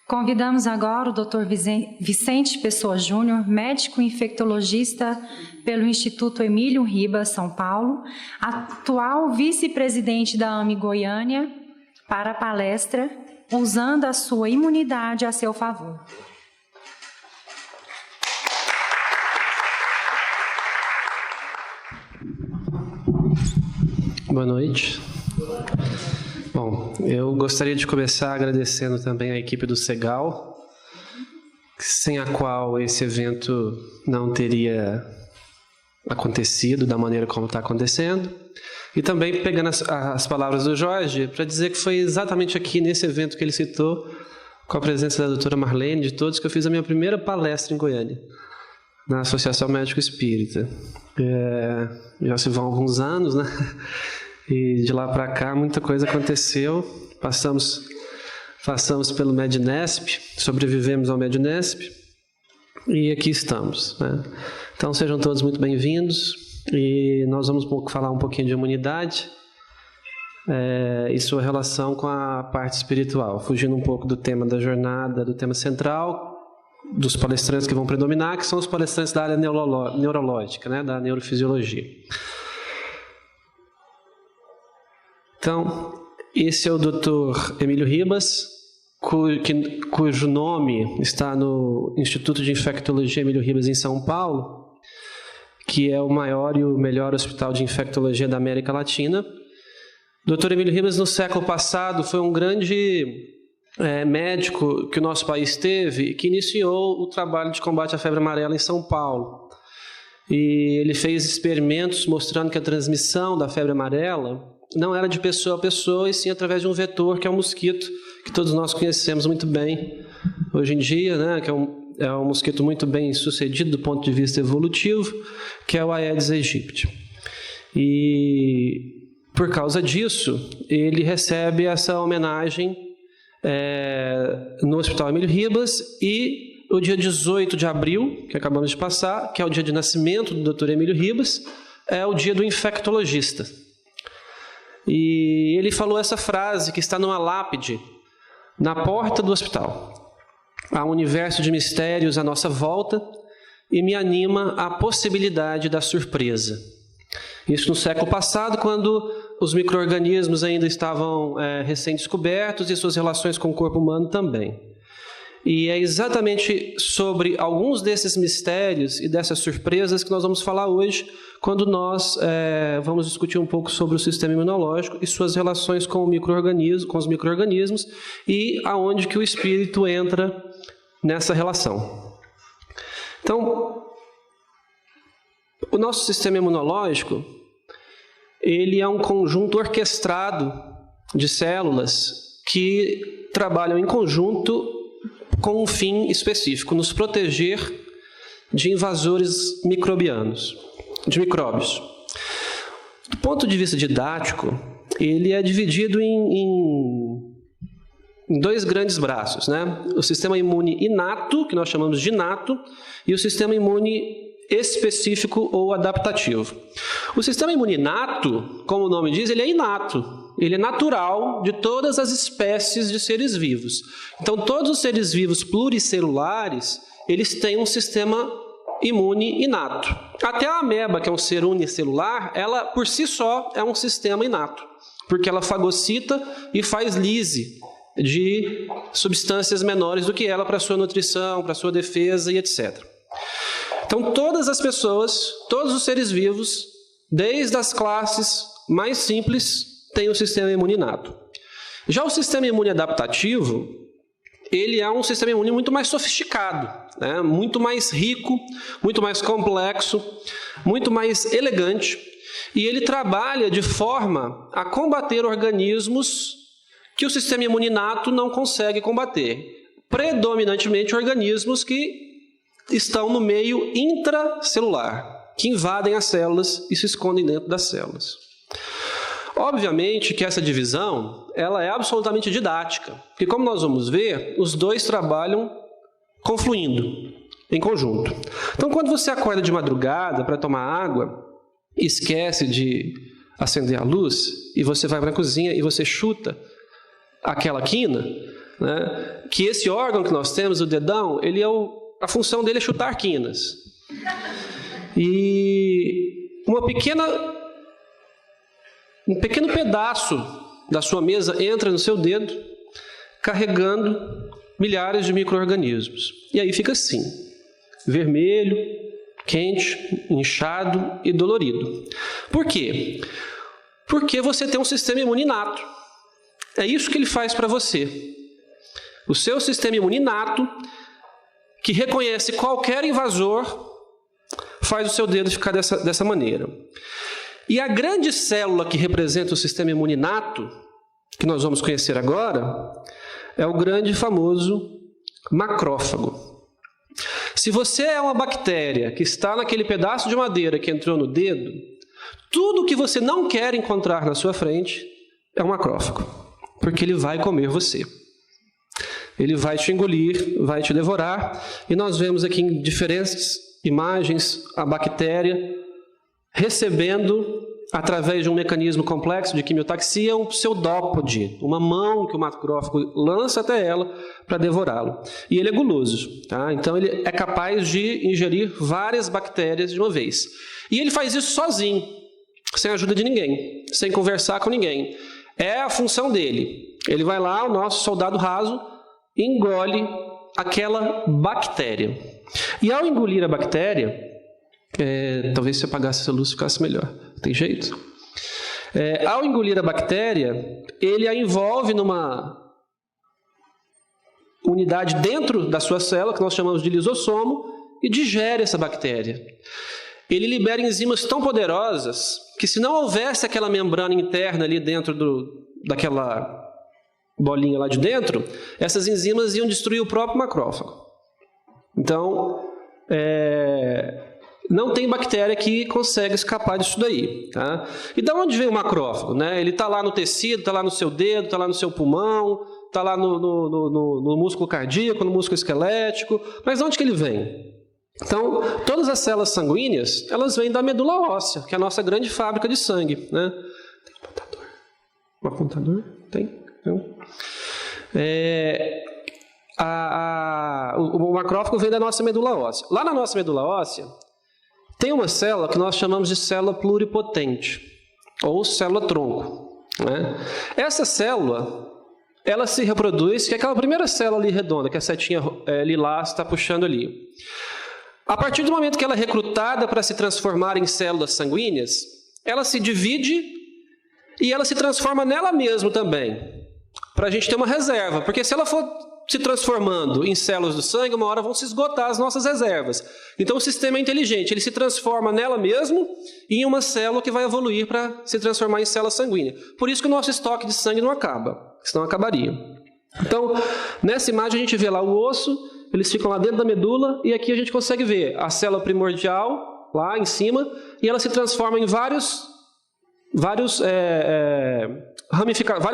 Convidamos agora o Dr. Vicente Pessoa Júnior, médico infectologista pelo Instituto Emílio Ribas, São Paulo, atual vice-presidente da AME Goiânia, para a palestra, usando a sua imunidade a seu favor. Boa noite. Bom, eu gostaria de começar agradecendo também a equipe do Segal, sem a qual esse evento não teria acontecido da maneira como está acontecendo. E também pegando as palavras do Jorge, para dizer que foi exatamente aqui nesse evento que ele citou, com a presença da doutora Marlene, de todos, que eu fiz a minha primeira palestra em Goiânia, na Associação Médico Espírita. Já se vão alguns anos, né? E de lá para cá muita coisa aconteceu. Passamos pelo Mednesp, sobrevivemos ao Mednesp e aqui estamos, né? Então sejam todos muito bem-vindos e nós vamos falar um pouquinho de imunidade e sua relação com a parte espiritual, fugindo um pouco do tema da jornada, do tema central, dos palestrantes que vão predominar, que são os palestrantes da área neurológica, né, da neurofisiologia. Então, esse é o Dr. Emílio Ribas, cujo nome está no Instituto de Infectologia Emílio Ribas, em São Paulo, que é o maior e o melhor hospital de infectologia da América Latina. Dr. Emílio Ribas, no século passado, foi um grande médico que o nosso país teve, que iniciou o trabalho de combate à febre amarela em São Paulo. E ele fez experimentos mostrando que a transmissão da febre amarela não era de pessoa a pessoa, e sim através de um vetor, que é o mosquito, que todos nós conhecemos muito bem hoje em dia, né? Que é um mosquito muito bem sucedido do ponto de vista evolutivo, que é o Aedes aegypti. E por causa disso, ele recebe essa homenagem no Hospital Emílio Ribas, e o dia 18 de abril, que acabamos de passar, que é o dia de nascimento do Dr. Emílio Ribas, é o dia do infectologista. E ele falou essa frase que está numa lápide na porta do hospital: há um universo de mistérios à nossa volta e me anima a possibilidade da surpresa. Isso no século passado, quando os micro-organismos ainda estavam recém-descobertos e suas relações com o corpo humano também. E é exatamente sobre alguns desses mistérios e dessas surpresas que nós vamos falar hoje, quando nós vamos discutir um pouco sobre o sistema imunológico e suas relações com os micro-organismos e aonde que o espírito entra nessa relação. Então, o nosso sistema imunológico, ele é um conjunto orquestrado de células que trabalham em conjunto com um fim específico: nos proteger de invasores microbianos, de micróbios. Do ponto de vista didático, ele é dividido em dois grandes braços, né? O sistema imune inato, que nós chamamos de inato, e o sistema imune específico ou adaptativo. O sistema imune inato, como o nome diz, ele é inato. Ele é natural de todas as espécies de seres vivos. Então, todos os seres vivos pluricelulares, eles têm um sistema imune inato. Até a ameba, que é um ser unicelular, ela por si só é um sistema inato, porque ela fagocita e faz lise de substâncias menores do que ela para sua nutrição, para sua defesa e etc. Então, todas as pessoas, todos os seres vivos, desde as classes mais simples, tem o sistema imune inato. Já o sistema imune adaptativo, ele é um sistema imune muito mais sofisticado, né? Muito mais rico, muito mais complexo, muito mais elegante, e ele trabalha de forma a combater organismos que o sistema imune inato não consegue combater. Predominantemente organismos que estão no meio intracelular, que invadem as células e se escondem dentro das células. Obviamente que essa divisão ela é absolutamente didática, porque, como nós vamos ver, os dois trabalham confluindo em conjunto. Então, quando você acorda de madrugada para tomar água, esquece de acender a luz e você vai para a cozinha e você chuta aquela quina, né, que esse órgão que nós temos, o dedão, a função dele é chutar quinas. E um pequeno pedaço da sua mesa entra no seu dedo, carregando milhares de micro-organismos. E aí fica assim, vermelho, quente, inchado e dolorido. Por quê? Porque você tem um sistema imune inato. É isso que ele faz para você. O seu sistema imune inato, que reconhece qualquer invasor, faz o seu dedo ficar dessa maneira. E a grande célula que representa o sistema imune inato, que nós vamos conhecer agora, é o grande e famoso macrófago. Se você é uma bactéria que está naquele pedaço de madeira que entrou no dedo, tudo que você não quer encontrar na sua frente é um macrófago, porque ele vai comer você. Ele vai te engolir, vai te devorar, e nós vemos aqui em diferentes imagens a bactéria recebendo, através de um mecanismo complexo de quimiotaxia, um pseudópode, uma mão que o macrófago lança até ela para devorá-lo. E ele é guloso, tá? Então ele é capaz de ingerir várias bactérias de uma vez. E ele faz isso sozinho, sem a ajuda de ninguém, sem conversar com ninguém. É a função dele. Ele vai lá, o nosso soldado raso, engole aquela bactéria. E ao engolir a bactéria, talvez se apagasse essa luz ficasse melhor. Tem jeito? Ao engolir a bactéria, ele a envolve numa unidade dentro da sua célula, que nós chamamos de lisossomo, e digere essa bactéria. Ele libera enzimas tão poderosas que, se não houvesse aquela membrana interna ali dentro daquela bolinha lá de dentro, essas enzimas iam destruir o próprio macrófago. Então, não tem bactéria que consegue escapar disso daí. Tá? E de onde vem o macrófago? Né? Ele está lá no tecido, está lá no seu dedo, está lá no seu pulmão, está lá no músculo cardíaco, no músculo esquelético. Mas de onde que ele vem? Então, todas as células sanguíneas, elas vêm da medula óssea, que é a nossa grande fábrica de sangue. Né? Tem um apontador? Um apontador? Tem? Não. O macrófago vem da nossa medula óssea. Lá na nossa medula óssea, tem uma célula que nós chamamos de célula pluripotente, ou célula-tronco. Né? Essa célula, ela se reproduz, que é aquela primeira célula ali redonda, que a setinha lilás está puxando ali. A partir do momento que ela é recrutada para se transformar em células sanguíneas, ela se divide e ela se transforma nela mesma também, para a gente ter uma reserva. Porque se ela for se transformando em células do sangue, uma hora vão se esgotar as nossas reservas. Então o sistema é inteligente, ele se transforma nela mesmo e em uma célula que vai evoluir para se transformar em célula sanguínea. Por isso que o nosso estoque de sangue não acaba, senão acabaria. Então, nessa imagem a gente vê lá o osso, eles ficam lá dentro da medula, e aqui a gente consegue ver a célula primordial, lá em cima, e ela se transforma em várias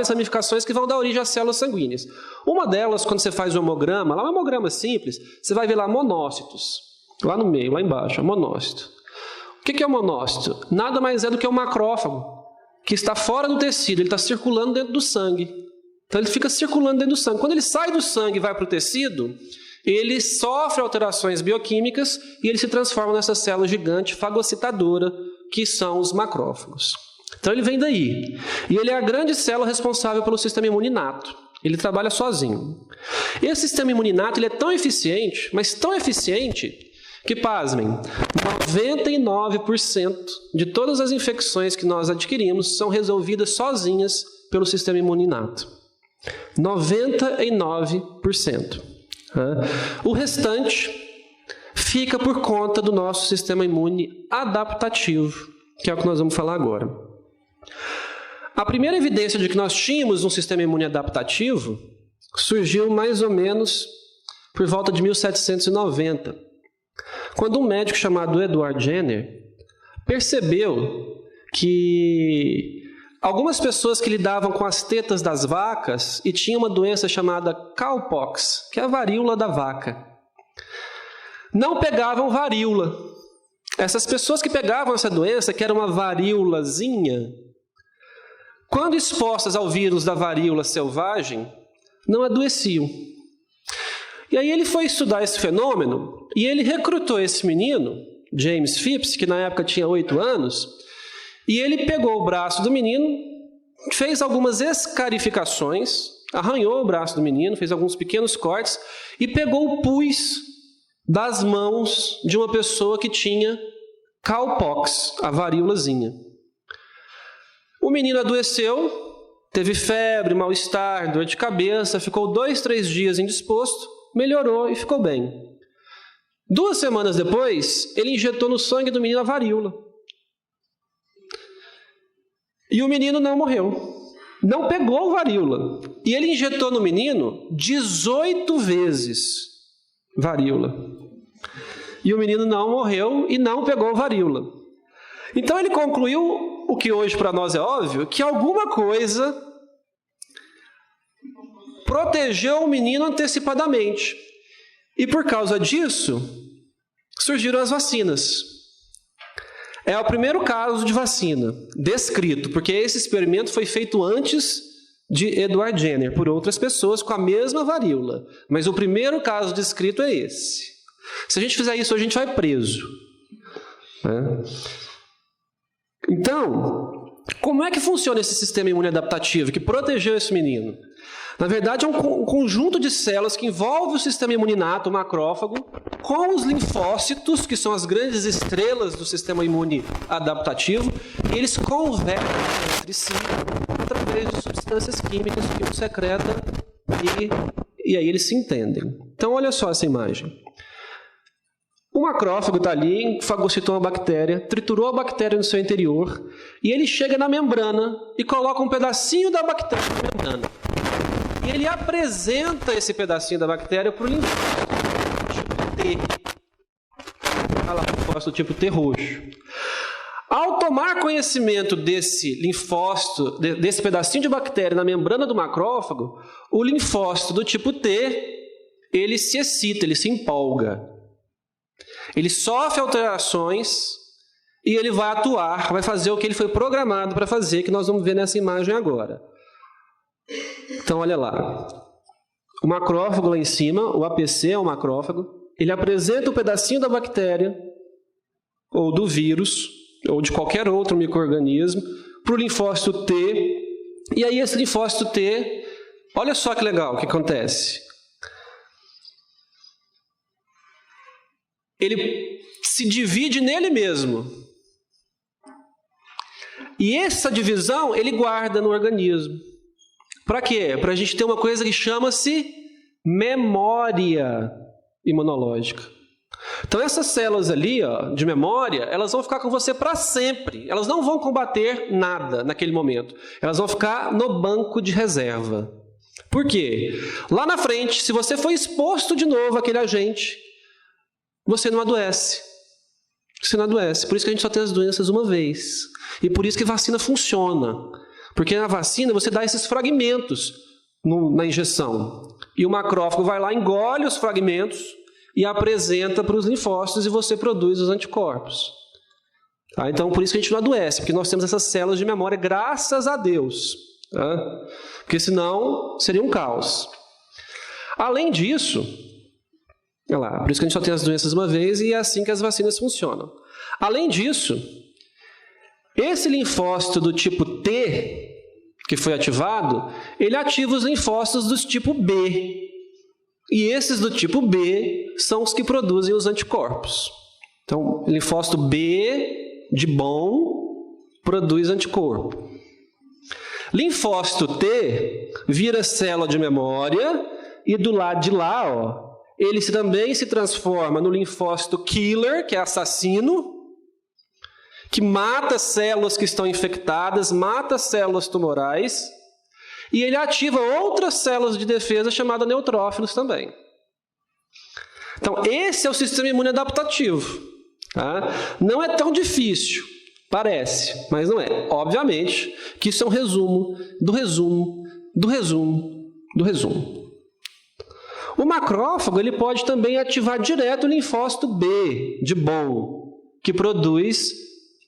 ramificações que vão dar origem às células sanguíneas. Uma delas, quando você faz o hemograma, lá um hemograma simples, você vai ver lá monócitos, lá no meio, lá embaixo, é monócito. O que é o monócito? Nada mais é do que um macrófago, que está fora do tecido, ele está circulando dentro do sangue. Então ele fica circulando dentro do sangue. Quando ele sai do sangue e vai para o tecido, ele sofre alterações bioquímicas e ele se transforma nessa célula gigante fagocitadora, que são os macrófagos. Então ele vem daí. E ele é a grande célula responsável pelo sistema imune inato. Ele trabalha sozinho. Esse sistema imune inato ele é tão eficiente, mas tão eficiente, que, pasmem, 99% de todas as infecções que nós adquirimos são resolvidas sozinhas pelo sistema imune inato. 99%. O restante fica por conta do nosso sistema imune adaptativo, que é o que nós vamos falar agora. A primeira evidência de que nós tínhamos um sistema imune adaptativo surgiu mais ou menos por volta de 1790, quando um médico chamado Edward Jenner percebeu que algumas pessoas que lidavam com as tetas das vacas e tinham uma doença chamada cowpox, que é a varíola da vaca, não pegavam varíola. Essas pessoas que pegavam essa doença, que era uma varíolazinha, quando expostas ao vírus da varíola selvagem, não adoeciam. E aí ele foi estudar esse fenômeno e ele recrutou esse menino, James Phipps, que na época tinha 8 anos, e ele pegou o braço do menino, fez algumas escarificações, arranhou o braço do menino, fez alguns pequenos cortes e pegou o pus das mãos de uma pessoa que tinha cowpox, a varíolazinha. O menino adoeceu, teve febre, mal-estar, dor de cabeça, ficou 2, 3 dias indisposto, melhorou e ficou bem. 2 semanas depois, ele injetou no sangue do menino a varíola. E o menino não morreu. Não pegou varíola. E ele injetou no menino 18 vezes varíola. E o menino não morreu e não pegou varíola. Então ele concluiu, o que hoje para nós é óbvio, que alguma coisa protegeu o menino antecipadamente. E por causa disso, surgiram as vacinas. É o primeiro caso de vacina descrito, porque esse experimento foi feito antes de Edward Jenner, por outras pessoas com a mesma varíola. Mas o primeiro caso descrito é esse. Se a gente fizer isso, a gente vai preso. Então, como é que funciona esse sistema imune adaptativo que protegeu esse menino? Na verdade, é um conjunto de células que envolve o sistema imune inato, o macrófago, com os linfócitos, que são as grandes estrelas do sistema imune adaptativo, e eles conversam entre si através de substâncias químicas que um secreta e aí eles se entendem. Então, olha só essa imagem. O macrófago está ali, fagocitou uma bactéria, triturou a bactéria no seu interior, e ele chega na membrana e coloca um pedacinho da bactéria na membrana. E ele apresenta esse pedacinho da bactéria para o linfócito tipo T. Olha lá, o linfócito tipo T roxo. Ao tomar conhecimento desse linfócito, desse pedacinho de bactéria na membrana do macrófago, o linfócito do tipo T, ele se excita, ele se empolga. Ele sofre alterações e ele vai atuar, vai fazer o que ele foi programado para fazer, que nós vamos ver nessa imagem agora. Então, olha lá. O macrófago lá em cima, o APC é o macrófago, ele apresenta um pedacinho da bactéria, ou do vírus, ou de qualquer outro micro-organismo, para o linfócito T. E aí esse linfócito T, olha só que legal o que acontece. Ele se divide nele mesmo. E essa divisão ele guarda no organismo. Para quê? Para a gente ter uma coisa que chama-se memória imunológica. Então essas células ali, ó, de memória, elas vão ficar com você para sempre. Elas não vão combater nada naquele momento. Elas vão ficar no banco de reserva. Por quê? Lá na frente, se você for exposto de novo àquele agente, você não adoece. Você não adoece. Por isso que a gente só tem as doenças uma vez. E por isso que vacina funciona. Porque na vacina você dá esses fragmentos na injeção. E o macrófago vai lá, engole os fragmentos e apresenta para os linfócitos e você produz os anticorpos. Tá? Então, por isso que a gente não adoece, porque nós temos essas células de memória, graças a Deus. Tá? Porque senão seria um caos. Além disso, olha lá, por isso que a gente só tem as doenças uma vez e é assim que as vacinas funcionam. Além disso, esse linfócito do tipo T, que foi ativado, ele ativa os linfócitos do tipo B. E esses do tipo B são os que produzem os anticorpos. Então, linfócito B, de bom, produz anticorpo. Linfócito T vira célula de memória e do lado de lá, ó, ele também se transforma no linfócito killer, que é assassino, que mata células que estão infectadas, mata células tumorais, e ele ativa outras células de defesa chamadas neutrófilos também. Então, esse é o sistema imune adaptativo. Tá? Não é tão difícil, parece, mas não é. Obviamente que isso é um resumo do resumo, do resumo, do resumo. O macrófago ele pode também ativar direto o linfócito B, de bom, que produz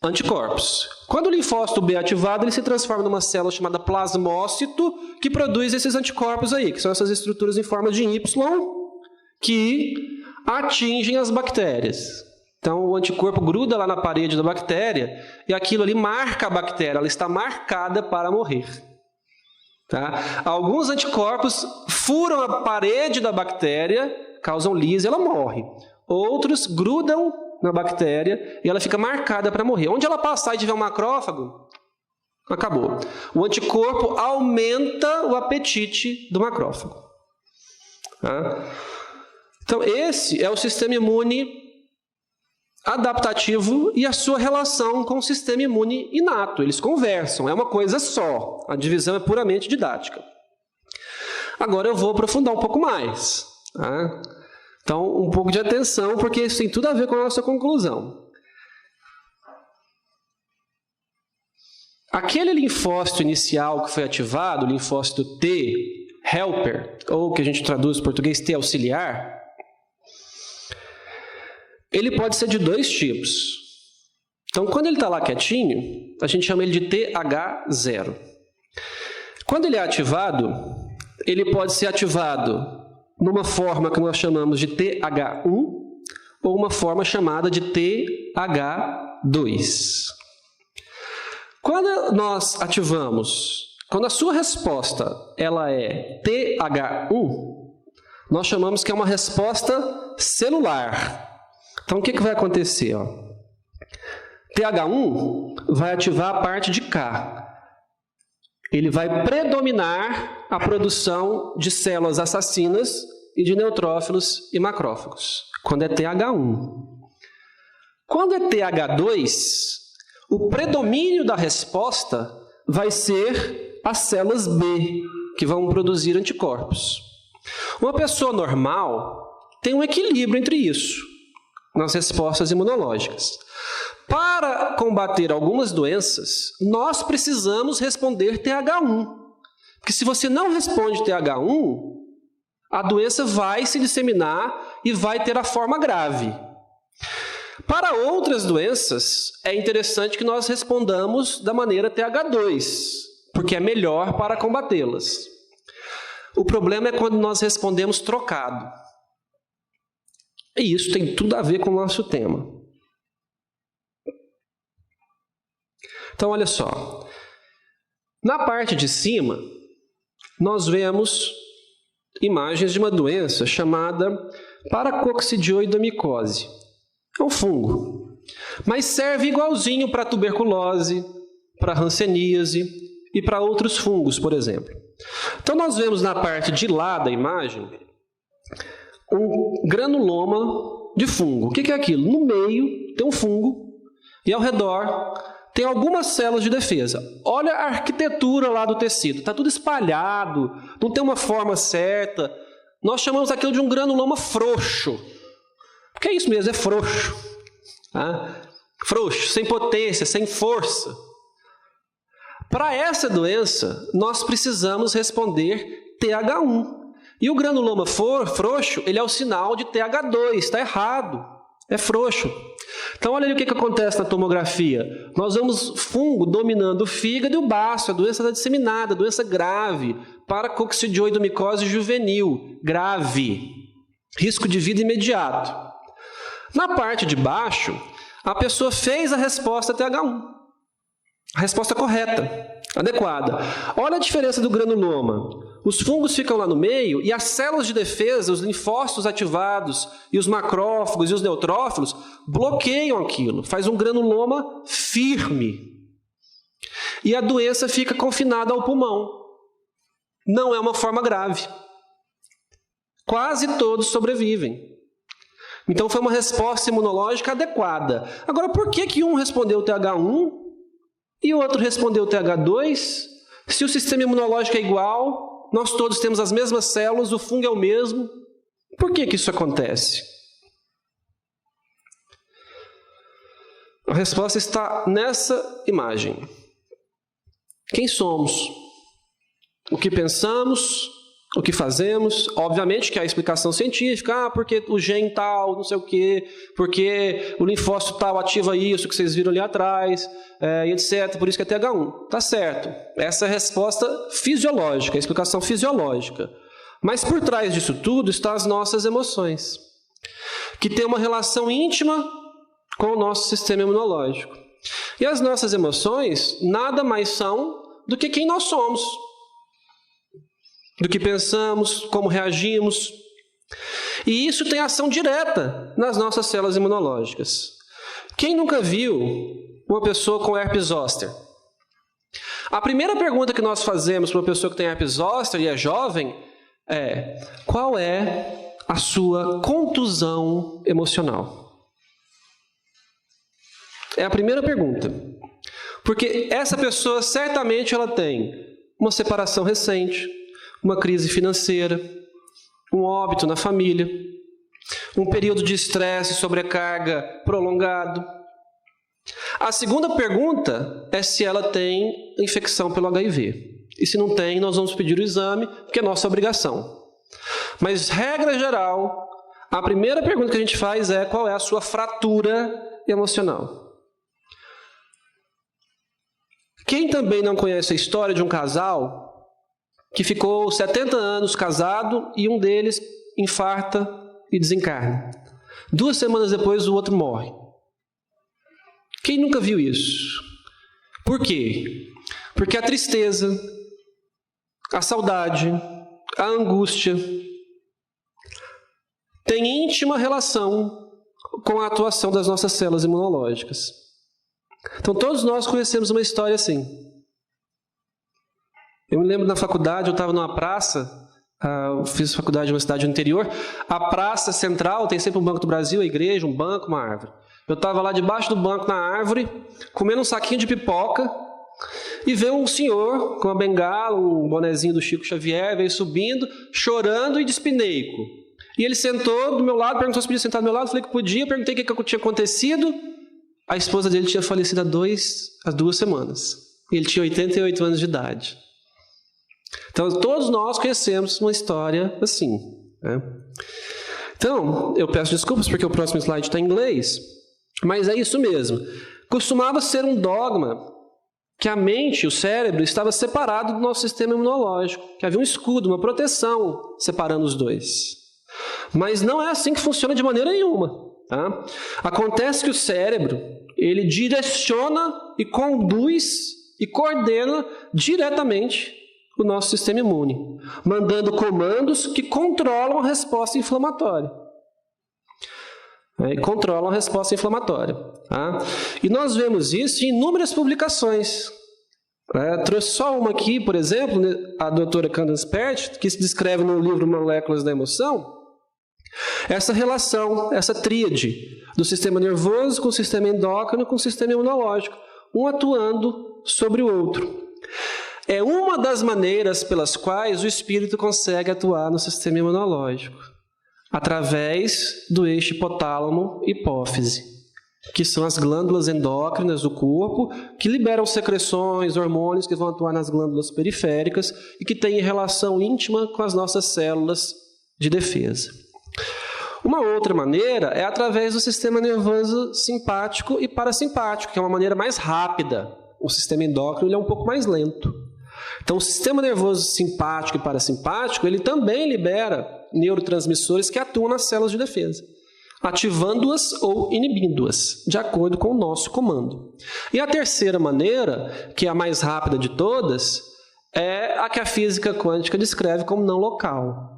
anticorpos. Quando o linfócito B é ativado, ele se transforma numa célula chamada plasmócito, que produz esses anticorpos aí, que são essas estruturas em forma de Y, que atingem as bactérias. Então, o anticorpo gruda lá na parede da bactéria e aquilo ali marca a bactéria, ela está marcada para morrer. Tá? Alguns anticorpos furam a parede da bactéria, causam lise e ela morre. Outros grudam na bactéria e ela fica marcada para morrer. Onde ela passar e tiver um macrófago, acabou. O anticorpo aumenta o apetite do macrófago. Tá? Então, esse é o sistema imune adaptativo e a sua relação com o sistema imune inato. Eles conversam, é uma coisa só. A divisão é puramente didática. Agora eu vou aprofundar um pouco mais. Tá? Então, um pouco de atenção, porque isso tem tudo a ver com a nossa conclusão. Aquele linfócito inicial que foi ativado, o linfócito T, helper, ou que a gente traduz em português T auxiliar, ele pode ser de dois tipos. Então, quando ele está lá quietinho, a gente chama ele de TH0. Quando ele é ativado, ele pode ser ativado numa forma que nós chamamos de TH1 ou uma forma chamada de TH2. Quando nós ativamos, quando a sua resposta ela é TH1, nós chamamos que é uma resposta celular. Então, o que vai acontecer? TH1 vai ativar a parte de K. Ele vai predominar a produção de células assassinas e de neutrófilos e macrófagos, quando é TH1. Quando é TH2, o predomínio da resposta vai ser as células B, que vão produzir anticorpos. Uma pessoa normal tem um equilíbrio entre isso, nas respostas imunológicas. Para combater algumas doenças, nós precisamos responder TH1. Porque se você não responde TH1, a doença vai se disseminar e vai ter a forma grave. Para outras doenças, é interessante que nós respondamos da maneira TH2, porque é melhor para combatê-las. O problema é quando nós respondemos trocado. E isso tem tudo a ver com o nosso tema. Então, olha só. Na parte de cima, nós vemos imagens de uma doença chamada paracoccidioidomicose. É um fungo. Mas serve igualzinho para tuberculose, para hanseníase e para outros fungos, por exemplo. Então, nós vemos na parte de lá da imagem um granuloma de fungo. O que é aquilo? No meio tem um fungo e ao redor tem algumas células de defesa. Olha a arquitetura lá do tecido. Está tudo espalhado, não tem uma forma certa. Nós chamamos aquilo de um granuloma frouxo. Porque é isso mesmo, é frouxo. Tá? Frouxo, sem potência, sem força. Para essa doença, nós precisamos responder TH1. E o granuloma frouxo, ele é o sinal de TH2, está errado, é frouxo. Então, olha ali o que acontece na tomografia. Nós vemos fungo dominando o fígado e o baço, a doença está disseminada, a doença grave, paracoccidioidomicose juvenil, grave, risco de vida imediato. Na parte de baixo, a pessoa fez a resposta TH1, a resposta correta, adequada. Olha a diferença do granuloma. Os fungos ficam lá no meio e as células de defesa, os linfócitos ativados e os macrófagos e os neutrófilos bloqueiam aquilo, faz um granuloma firme. E a doença fica confinada ao pulmão. Não é uma forma grave. Quase todos sobrevivem. Então foi uma resposta imunológica adequada. Agora, por que um respondeu TH1 e o outro respondeu TH2? Se o sistema imunológico é igual, nós todos temos as mesmas células, o fungo é o mesmo. Por que isso acontece? A resposta está nessa imagem. Quem somos? O que pensamos? o que fazemos. Obviamente que há explicação científica, porque o gene tal, não sei o quê, porque o linfócito tal ativa isso que vocês viram ali atrás, e etc. Por isso que é TH1. Tá certo. Essa é a resposta fisiológica, a explicação fisiológica. Mas por trás disso tudo estão as nossas emoções, que têm uma relação íntima com o nosso sistema imunológico. E as nossas emoções nada mais são do que quem nós somos, do que pensamos, como reagimos. E isso tem ação direta nas nossas células imunológicas. Quem nunca viu uma pessoa com herpes zoster? A primeira pergunta que nós fazemos para uma pessoa que tem herpes zoster e é jovem é: qual é a sua contusão emocional? É a primeira pergunta. Porque essa pessoa certamente ela tem uma separação recente, uma crise financeira, um óbito na família, um período de estresse e sobrecarga prolongado. A segunda pergunta é se ela tem infecção pelo HIV. E se não tem, nós vamos pedir o exame, porque é nossa obrigação. Mas, regra geral, a primeira pergunta que a gente faz é: qual é a sua fratura emocional? Quem também não conhece a história de um casal que ficou 70 anos casado e um deles infarta e desencarna? 2 semanas depois, o outro morre. Quem nunca viu isso? Por quê? Porque a tristeza, a saudade, a angústia tem íntima relação com a atuação das nossas células imunológicas. Então, todos nós conhecemos uma história assim. Eu me lembro na faculdade, eu estava numa praça, eu fiz faculdade em uma cidade do interior, a praça central tem sempre um Banco do Brasil, a igreja, um banco, uma árvore. Eu estava lá debaixo do banco na árvore, comendo um saquinho de pipoca, e veio um senhor com uma bengala, um bonezinho do Chico Xavier, veio subindo, chorando e despineiko. E ele sentou do meu lado, perguntou se podia sentar do meu lado, falei que podia, perguntei o que tinha acontecido. A esposa dele tinha falecido há 2 semanas. E ele tinha 88 anos de idade. Então, todos nós conhecemos uma história assim, né? Então, eu peço desculpas porque o próximo slide está em inglês, mas é isso mesmo. Costumava ser um dogma que a mente, o cérebro, estava separado do nosso sistema imunológico, que havia um escudo, uma proteção separando os dois. Mas não é assim que funciona de maneira nenhuma. Tá? Acontece que o cérebro, ele direciona e conduz e coordena diretamente o nosso sistema imune, mandando comandos que controlam a resposta inflamatória. Controlam a resposta inflamatória. Tá? E nós vemos isso em inúmeras publicações. Trouxe só uma aqui, por exemplo, a doutora Candace Pert, que se descreve no livro Moléculas da Emoção, essa relação, essa tríade do sistema nervoso com o sistema endócrino com o sistema imunológico, um atuando sobre o outro. É uma das maneiras pelas quais o espírito consegue atuar no sistema imunológico, através do eixo hipotálamo-hipófise, que são as glândulas endócrinas do corpo, que liberam secreções, hormônios que vão atuar nas glândulas periféricas e que têm relação íntima com as nossas células de defesa. Uma outra maneira é através do sistema nervoso simpático e parasimpático, que é uma maneira mais rápida. O sistema endócrino ele é um pouco mais lento. Então, o sistema nervoso simpático e parasimpático, ele também libera neurotransmissores que atuam nas células de defesa, ativando-as ou inibindo-as, de acordo com o nosso comando. E a terceira maneira, que é a mais rápida de todas, é a que a física quântica descreve como não local.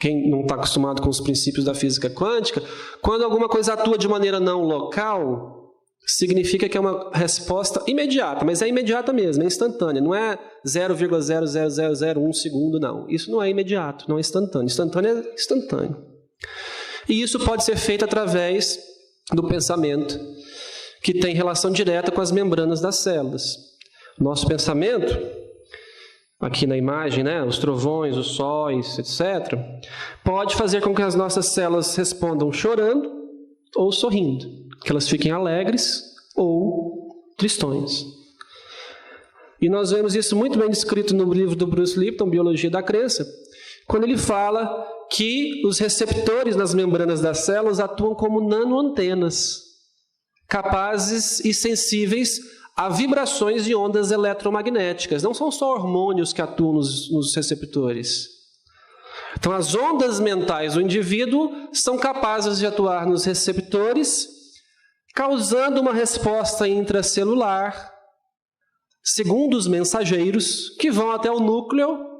Quem não está acostumado com os princípios da física quântica, quando alguma coisa atua de maneira não local, significa que é uma resposta imediata, mas é imediata mesmo, é instantânea, não é 0,00001 segundo, não. Isso não é imediato, não é instantâneo. Instantâneo é instantâneo. E isso pode ser feito através do pensamento, que tem relação direta com as membranas das células. Nosso pensamento, aqui na imagem, né, os trovões, os sóis, etc., pode fazer com que as nossas células respondam chorando ou sorrindo, que elas fiquem alegres ou tristões. E nós vemos isso muito bem descrito no livro do Bruce Lipton, Biologia da Crença, quando ele fala que os receptores nas membranas das células atuam como nanoantenas, capazes e sensíveis a vibrações de ondas eletromagnéticas. Não são só hormônios que atuam nos receptores. Então, as ondas mentais do indivíduo são capazes de atuar nos receptores, causando uma resposta intracelular, segundo os mensageiros, que vão até o núcleo,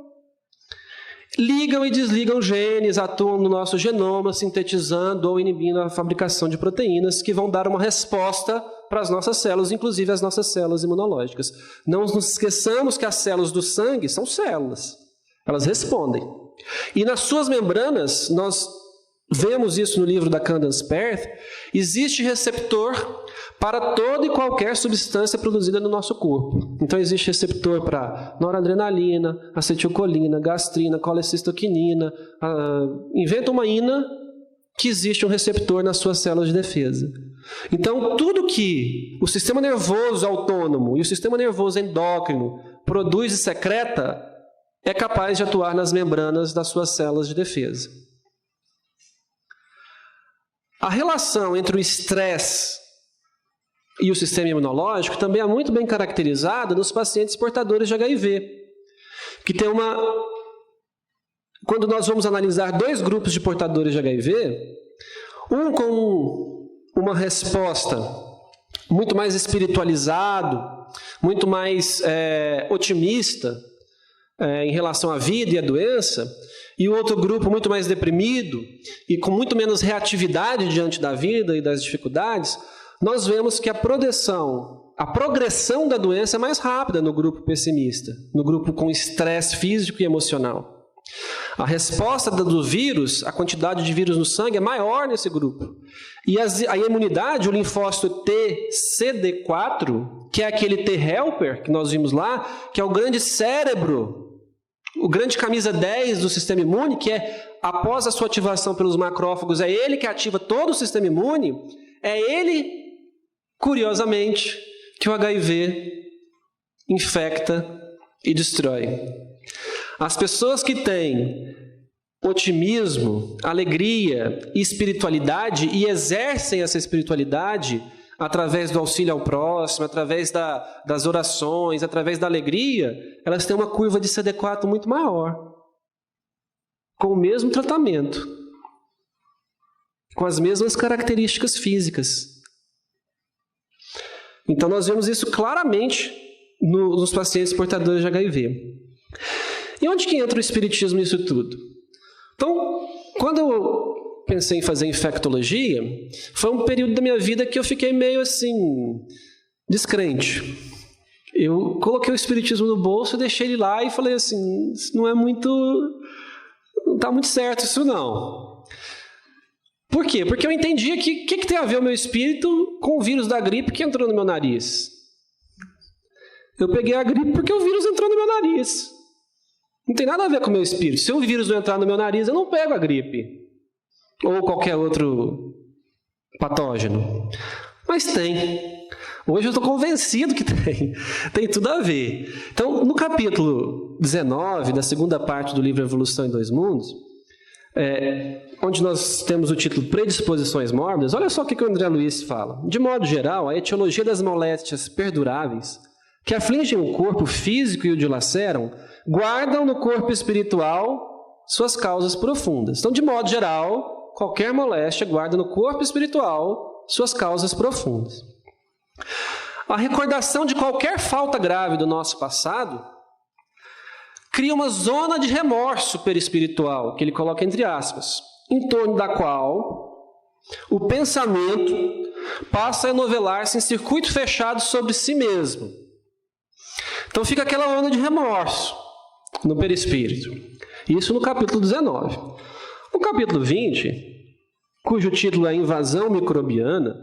ligam e desligam genes, atuam no nosso genoma, sintetizando ou inibindo a fabricação de proteínas que vão dar uma resposta para as nossas células, inclusive as nossas células imunológicas. Não nos esqueçamos que as células do sangue são células. Elas respondem. E nas suas membranas, nós vemos isso no livro da Candace Pert, existe receptor para toda e qualquer substância produzida no nosso corpo. Então existe receptor para noradrenalina, acetilcolina, gastrina, colecistoquinina. Inventa uma ina que existe um receptor nas suas células de defesa. Então tudo que o sistema nervoso autônomo e o sistema nervoso endócrino produz e secreta é capaz de atuar nas membranas das suas células de defesa. A relação entre o estresse e o sistema imunológico também é muito bem caracterizada nos pacientes portadores de HIV, que tem quando nós vamos analisar dois grupos de portadores de HIV, um com uma resposta muito mais espiritualizado, muito mais otimista em relação à vida e à doença, e o outro grupo muito mais deprimido e com muito menos reatividade diante da vida e das dificuldades, nós vemos que a progressão da doença é mais rápida no grupo pessimista, no grupo com estresse físico e emocional. A resposta do vírus, a quantidade de vírus no sangue é maior nesse grupo. E a imunidade, o linfócito TCD4, que é aquele T-helper que nós vimos lá, que é o grande cérebro, o grande camisa 10 do sistema imune, que após a sua ativação pelos macrófagos, é ele que ativa todo o sistema imune, é ele, curiosamente, que o HIV infecta e destrói. As pessoas que têm otimismo, alegria e espiritualidade e exercem essa espiritualidade através do auxílio ao próximo, através das orações, através da alegria, elas têm uma curva de CD4 muito maior, com o mesmo tratamento, com as mesmas características físicas. Então nós vemos isso claramente nos pacientes portadores de HIV. E onde que entra o espiritismo nisso tudo? Então, quando eu pensei em fazer infectologia, foi um período da minha vida que eu fiquei meio assim, descrente. Eu coloquei o espiritismo no bolso, deixei ele lá e falei assim, isso não está muito certo isso não. Por quê? Porque eu entendia que o que tem a ver o meu espírito com o vírus da gripe que entrou no meu nariz. Eu peguei a gripe porque o vírus entrou no meu nariz. Não tem nada a ver com o meu espírito. Se o vírus não entrar no meu nariz, eu não pego a gripe. Ou qualquer outro patógeno. Mas tem. Hoje eu estou convencido que tem. Tem tudo a ver. Então, no capítulo 19, da segunda parte do livro Evolução em Dois Mundos, onde nós temos o título Predisposições Mórbidas, olha só o que o André Luiz fala. De modo geral, a etiologia das moléstias perduráveis que afligem o corpo físico e o dilaceram, guardam no corpo espiritual suas causas profundas. Então, de modo geral, qualquer moléstia guarda no corpo espiritual suas causas profundas. A recordação de qualquer falta grave do nosso passado cria uma zona de remorso perispiritual, que ele coloca entre aspas, em torno da qual o pensamento passa a enovelar-se em circuito fechado sobre si mesmo. Então fica aquela onda de remorso no perispírito. Isso no capítulo 19. No capítulo 20, cujo título é Invasão Microbiana,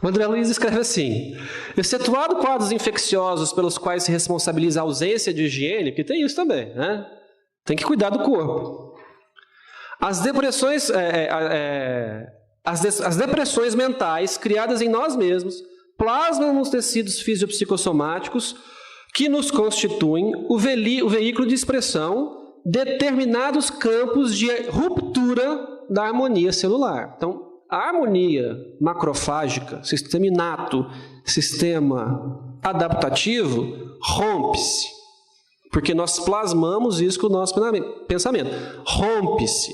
o André Luiz escreve assim: excetuado quadros infecciosos pelos quais se responsabiliza a ausência de higiene, porque tem isso também, né? Tem que cuidar do corpo. As depressões, as depressões mentais criadas em nós mesmos plasmam nos tecidos fisiopsicossomáticos que nos constituem o veículo de expressão determinados campos de ruptura da harmonia celular. Então, a harmonia macrofágica, sistema inato, sistema adaptativo, rompe-se. Porque nós plasmamos isso com o nosso pensamento. Rompe-se.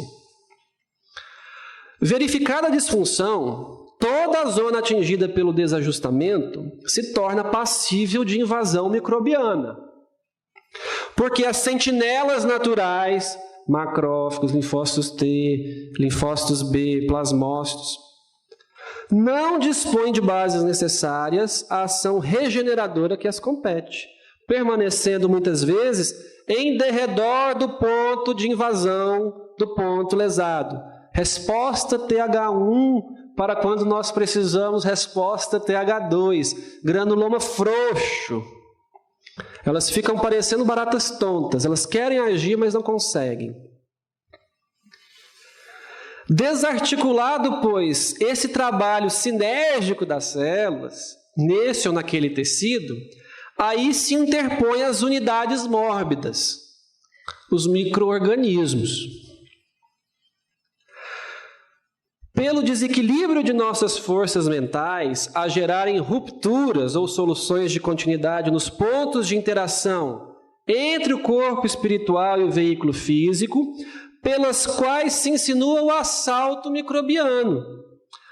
Verificada a disfunção, toda a zona atingida pelo desajustamento se torna passível de invasão microbiana. Porque as sentinelas naturais, macrófagos, linfócitos T, linfócitos B, plasmócitos, não dispõem de bases necessárias à ação regeneradora que as compete, permanecendo muitas vezes em derredor do ponto de invasão do ponto lesado. Resposta TH1 para quando nós precisamos resposta TH2. Granuloma frouxo. Elas ficam parecendo baratas tontas. Elas querem agir, mas não conseguem. Desarticulado, pois, esse trabalho sinérgico das células, nesse ou naquele tecido, aí se interpõem as unidades mórbidas, os micro-organismos. Pelo desequilíbrio de nossas forças mentais a gerarem rupturas ou soluções de continuidade nos pontos de interação entre o corpo espiritual e o veículo físico, pelas quais se insinua o assalto microbiano,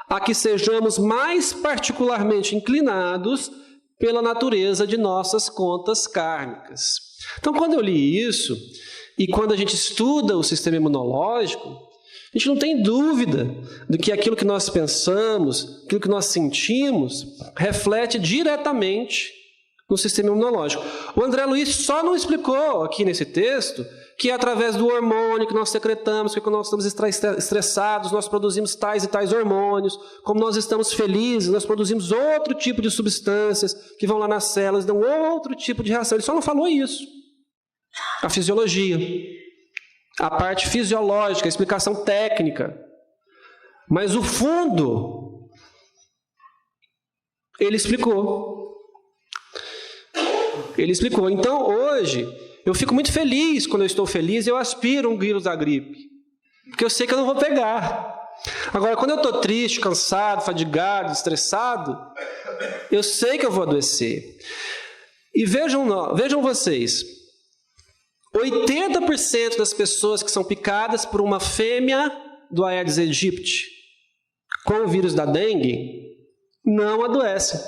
a que sejamos mais particularmente inclinados pela natureza de nossas contas kármicas. Então, quando eu li isso, e quando a gente estuda o sistema imunológico, a gente não tem dúvida de que aquilo que nós pensamos, aquilo que nós sentimos, reflete diretamente no sistema imunológico. O André Luiz só não explicou aqui nesse texto que é através do hormônio que nós secretamos, que quando nós estamos estressados, nós produzimos tais e tais hormônios, como nós estamos felizes, nós produzimos outro tipo de substâncias que vão lá nas células, dão outro tipo de reação. Ele só não falou isso. A fisiologia, a parte fisiológica, a explicação técnica. Mas o fundo, ele explicou. Ele explicou. Então, hoje, eu fico muito feliz quando eu estou feliz e eu aspiro um vírus da gripe. Porque eu sei que eu não vou pegar. Agora, quando eu estou triste, cansado, fadigado, estressado, eu sei que eu vou adoecer. E vejam vocês, 80% das pessoas que são picadas por uma fêmea do Aedes aegypti com o vírus da dengue não adoecem.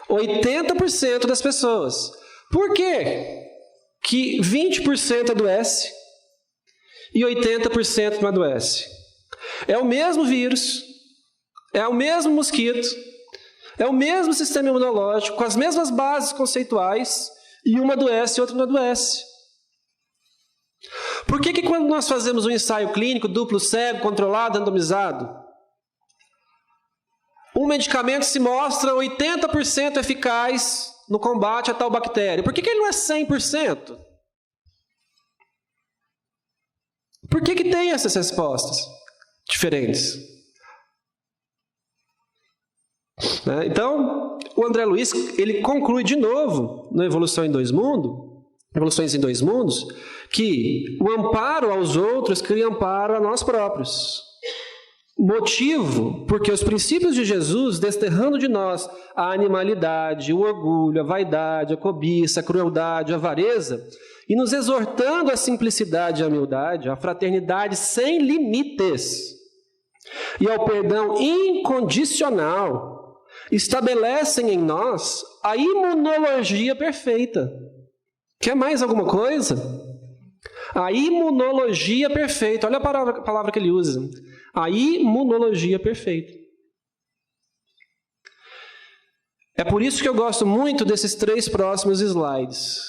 80% das pessoas. Por quê? Que 20% adoece e 80% não adoece? É o mesmo vírus, é o mesmo mosquito, é o mesmo sistema imunológico, com as mesmas bases conceituais, e uma adoece e outra não adoece. Por que quando nós fazemos um ensaio clínico duplo cego, controlado, randomizado, um medicamento se mostra 80% eficaz no combate a tal bactéria? Por que ele não é 100%? Por que tem essas respostas diferentes? Então, o André Luiz, ele conclui de novo, no Evoluções em Dois Mundos, que o amparo aos outros cria amparo a nós próprios. Motivo, porque os princípios de Jesus, desterrando de nós a animalidade, o orgulho, a vaidade, a cobiça, a crueldade, a avareza, e nos exortando à simplicidade e à humildade, à fraternidade sem limites e ao perdão incondicional, estabelecem em nós a imunologia perfeita. Quer mais alguma coisa? A imunologia perfeita. Olha a palavra que ele usa. A imunologia perfeita. É por isso que eu gosto muito desses 3 próximos slides,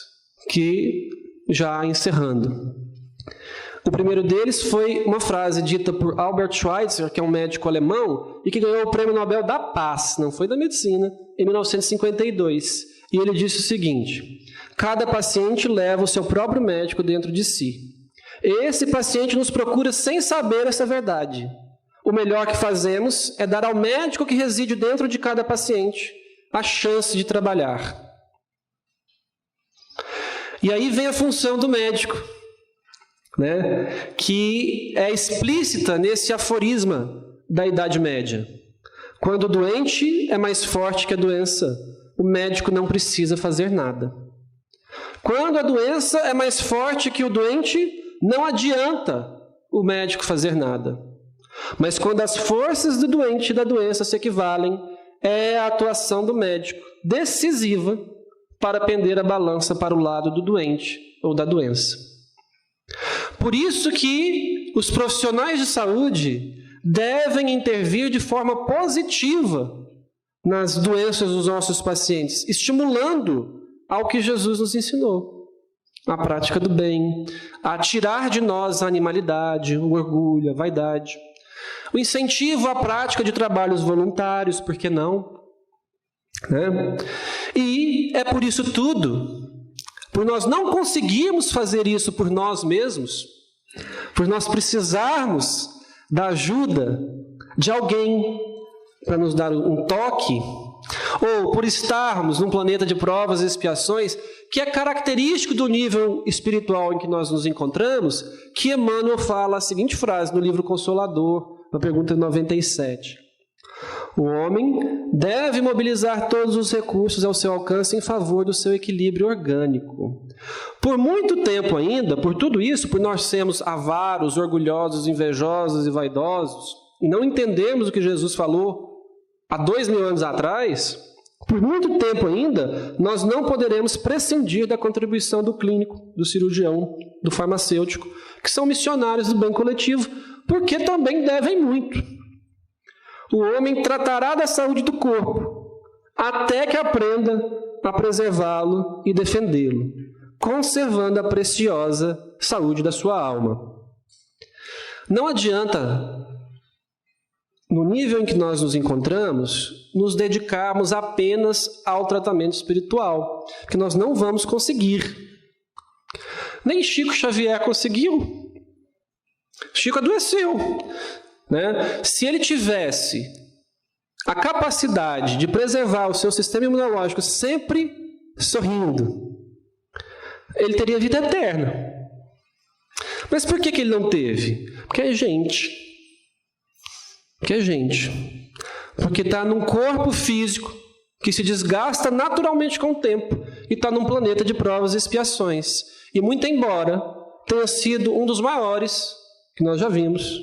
que já encerrando. O primeiro deles foi uma frase dita por Albert Schweitzer, que é um médico alemão, e que ganhou o Prêmio Nobel da Paz, não foi da Medicina, em 1952. E ele disse o seguinte: cada paciente leva o seu próprio médico dentro de si. Esse paciente nos procura sem saber essa verdade. O melhor que fazemos é dar ao médico que reside dentro de cada paciente a chance de trabalhar. E aí vem a função do médico, né? Que é explícita nesse aforisma da Idade Média. Quando o doente é mais forte que a doença, o médico não precisa fazer nada. Quando a doença é mais forte que o doente, não adianta o médico fazer nada. Mas quando as forças do doente e da doença se equivalem, é a atuação do médico decisiva para pender a balança para o lado do doente ou da doença. Por isso que os profissionais de saúde devem intervir de forma positiva nas doenças dos nossos pacientes, estimulando ao que Jesus nos ensinou, a prática do bem, a tirar de nós a animalidade, o orgulho, a vaidade, o incentivo à prática de trabalhos voluntários, por que não? Né? E é por isso tudo, por nós não conseguirmos fazer isso por nós mesmos, por nós precisarmos da ajuda de alguém para nos dar um toque, ou por estarmos num planeta de provas e expiações, que é característico do nível espiritual em que nós nos encontramos, que Emmanuel fala a seguinte frase no livro Consolador, na pergunta 97. O homem deve mobilizar todos os recursos ao seu alcance em favor do seu equilíbrio orgânico. Por muito tempo ainda, por tudo isso, por nós sermos avaros, orgulhosos, invejosos e vaidosos, e não entendermos o que Jesus falou há 2000 anos atrás, por muito tempo ainda, nós não poderemos prescindir da contribuição do clínico, do cirurgião, do farmacêutico, que são missionários do bem coletivo, porque também devem muito. O homem tratará da saúde do corpo, até que aprenda a preservá-lo e defendê-lo, conservando a preciosa saúde da sua alma. Não adianta, no nível em que nós nos encontramos, nos dedicarmos apenas ao tratamento espiritual, que nós não vamos conseguir. Nem Chico Xavier conseguiu. Chico adoeceu, né? Se ele tivesse a capacidade de preservar o seu sistema imunológico sempre sorrindo, ele teria vida eterna. Mas por que ele não teve? Porque é gente. Porque está num corpo físico que se desgasta naturalmente com o tempo e está num planeta de provas e expiações. E muito embora tenha sido um dos maiores que nós já vimos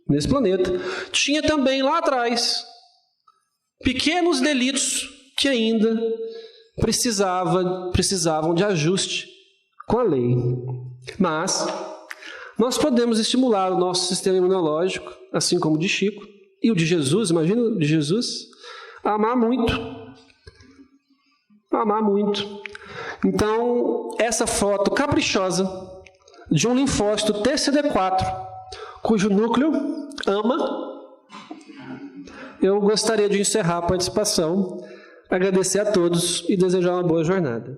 nesse planeta, tinha também lá atrás pequenos delitos que ainda precisavam de ajuste com a lei. Mas nós podemos estimular o nosso sistema imunológico, assim como o de Chico, e o de Jesus, imagina o de Jesus, a amar muito. Amar muito. Então, essa foto caprichosa de um linfócito TCD4, cujo núcleo ama, eu gostaria de encerrar a participação, agradecer a todos e desejar uma boa jornada.